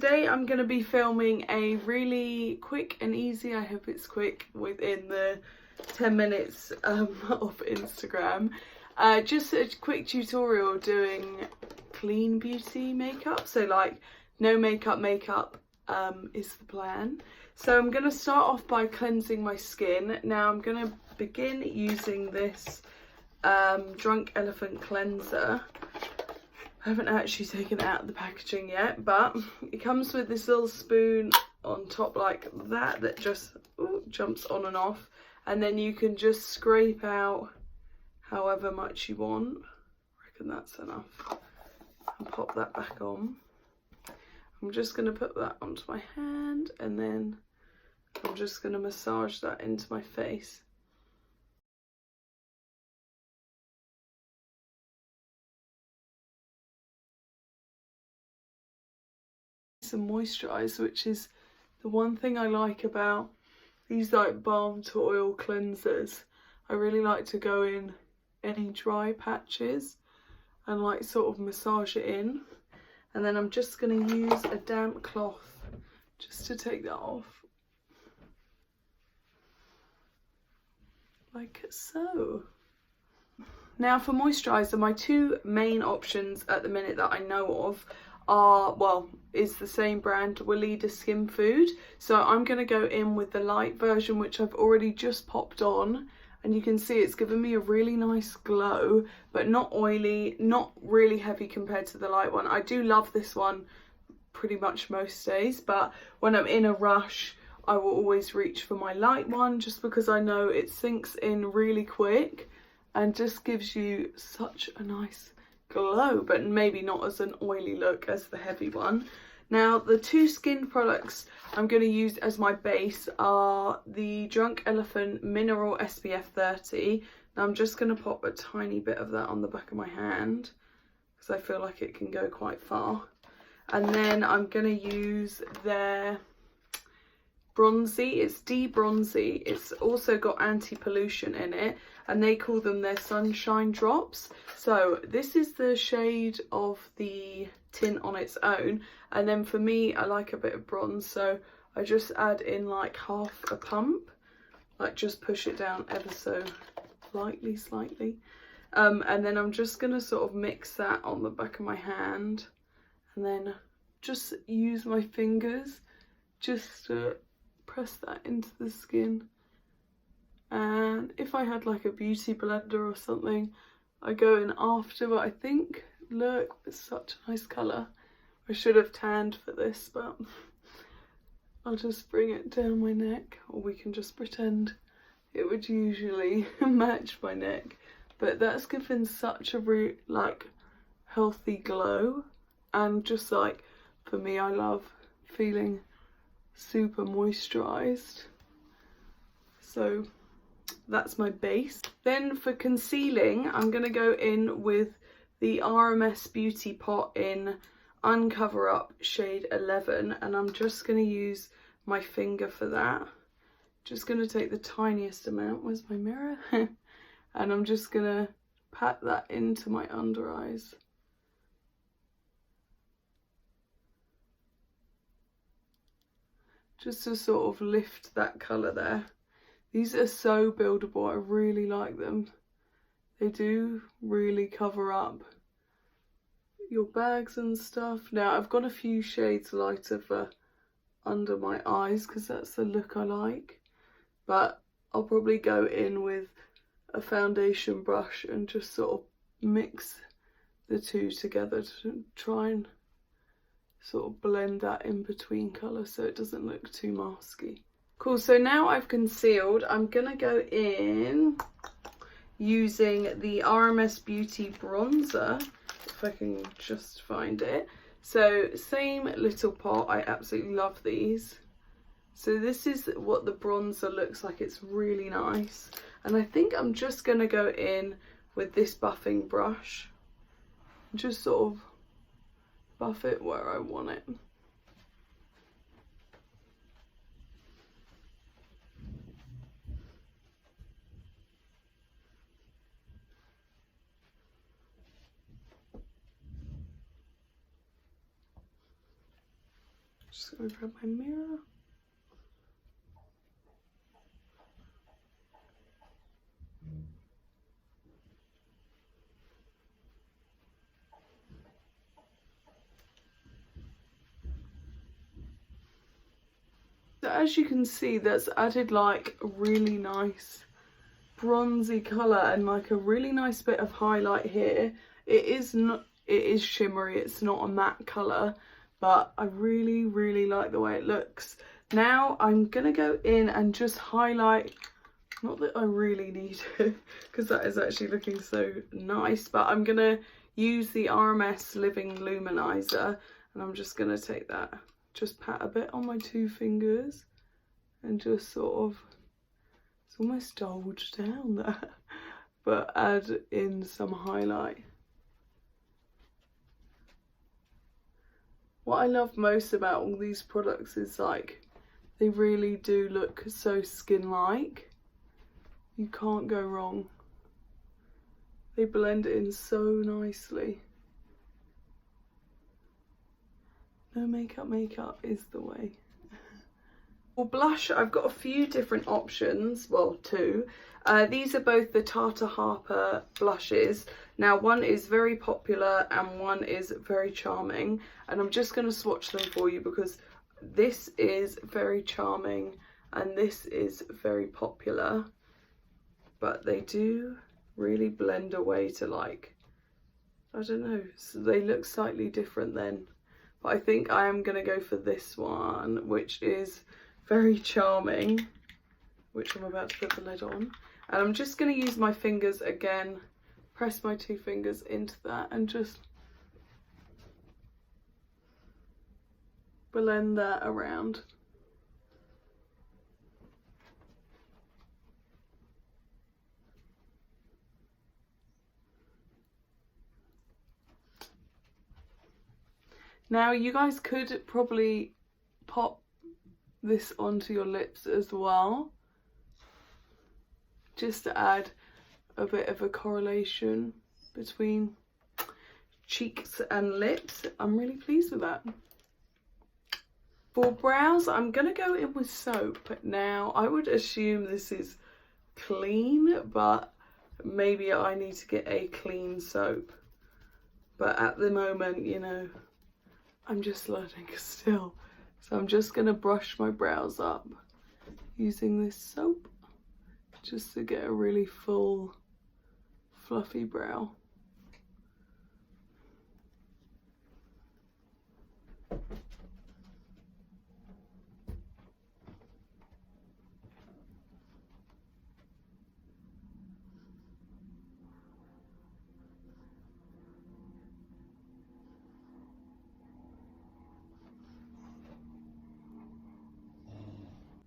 today I'm going to be filming a really quick and easy, I hope it's quick within the 10 minutes of Instagram, just a quick tutorial doing clean beauty makeup, so like no makeup is the plan. So I'm going to start off by cleansing my skin. Now I'm going to begin using this Drunk Elephant cleanser. I haven't actually taken it out of the packaging yet, but it comes with this little spoon on top like that just jumps on and off, and then you can just scrape out however much you want. I reckon that's enough. And pop that back on. I'm just going to put that onto my hand, and then I'm just going to massage that into my face. Some moisturiser, which is the one thing I like about these like balm to oil cleansers. I really like to go in any dry patches and like sort of massage it in, and then I'm just going to use a damp cloth just to take that off, like so. Now for moisturiser, my two main options at the minute that I know of are, well, is the same brand, Weleda Skin Food. So I'm going to go in with the light version, which I've already just popped on, and you can see it's given me a really nice glow, but not oily, not really heavy compared to the light one. I do love this one pretty much most days, but when I'm in a rush I will always reach for my light one, just because I know it sinks in really quick and just gives you such a nice glow, but maybe not as an oily look as the heavy one. Now the two skin products I'm going to use as my base are the Drunk Elephant Mineral SPF 30. Now I'm just going to pop a tiny bit of that on the back of my hand because I feel like it can go quite far. And then I'm going to use their Bronzy, it's de-bronzy, it's also got anti-pollution in it, and they call them their sunshine drops. So this is the shade of the tint on its own, and then for me I like a bit of bronze, so I just add in like half a pump, like just push it down ever so lightly, slightly, and then I'm just gonna sort of mix that on the back of my hand, and then just use my fingers just to press that into the skin. And if I had like a beauty blender or something, I go in after, but I think, look, it's such a nice colour. I should have tanned for this, but I'll just bring it down my neck, or we can just pretend it would usually match my neck. But that's given such a like healthy glow, and just like, for me, I love feeling super moisturized. So that's my base. Then for concealing, I'm going to go in with the RMS Beauty Pot in Uncover Up shade 11, and I'm just going to use my finger for that. Just going to take the tiniest amount. Where's my mirror? And I'm just going to pat that into my under eyes. Just to sort of lift that colour there. These are so buildable, I really like them. They do really cover up your bags and stuff. Now I've got a few shades lighter for under my eyes because that's the look I like. But I'll probably go in with a foundation brush and just sort of mix the two together to try and sort of blend that in between colour so it doesn't look too masky. Cool, so now I've concealed, I'm gonna go in using the RMS Beauty bronzer, if I can just find it. So same little pot, I absolutely love these. So this is what the bronzer looks like, it's really nice. And I think I'm just gonna go in with this buffing brush, just sort of buff it where I want it. Just gonna grab my mirror. So as you can see, that's added like a really nice bronzy colour and like a really nice bit of highlight here. It is shimmery, it's not a matte colour, but I really like the way it looks. Now I'm gonna go in and just highlight, not that I really need to because that is actually looking so nice, but I'm gonna use the RMS Living Luminizer and I'm just gonna take that, just pat a bit on my 2 fingers and just sort of, it's almost dolged down there, but add in some highlight. What I love most about all these products is like, they really do look so skin-like. You can't go wrong. They blend in so nicely. No makeup is the way. For blush, I've got a few different options, well 2. These are both the Tata Harper blushes. Now one is very popular and one is very charming, and I'm just going to swatch them for you because this is very charming and this is very popular, but they do really blend away to like, I don't know, so they look slightly different then. But I think I am going to go for this one, which is very charming, which I'm about to put the lid on. And I'm just going to use my fingers again, press my 2 fingers into that and just blend that around. Now you guys could probably pop this onto your lips as well, just to add a bit of a correlation between cheeks and lips. I'm really pleased with that. For brows, I'm gonna go in with soap. Now I would assume this is clean, but maybe I need to get a clean soap. But at the moment, you know, I'm just learning still. So I'm just gonna brush my brows up using this soap just to get a really full, fluffy brow.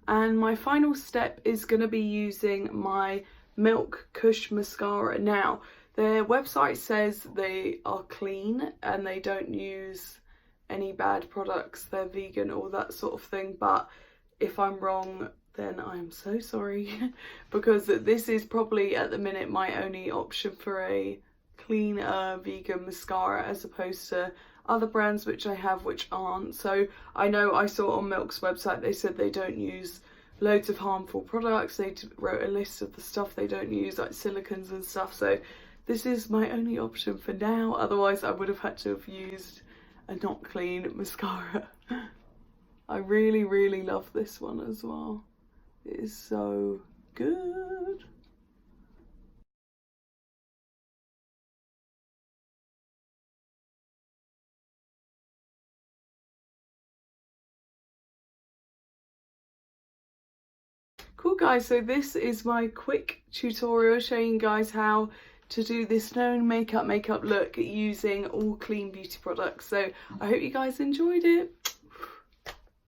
And my final step is going to be using my Milk Kush Mascara. Now, their website says they are clean and they don't use any bad products, they're vegan, all that sort of thing, but if I'm wrong, then I'm so sorry because this is probably at the minute my only option for a clean vegan mascara, as opposed to other brands which I have which aren't. So I know I saw on Milk's website they said they don't use loads of harmful products. They wrote a list of the stuff they don't use, like silicons and stuff, so this is my only option for now. Otherwise I would have had to have used a not clean mascara. I really love this one as well. It is so good. Cool guys, so this is my quick tutorial showing you guys how to do this no makeup look using all clean beauty products. So I hope you guys enjoyed it.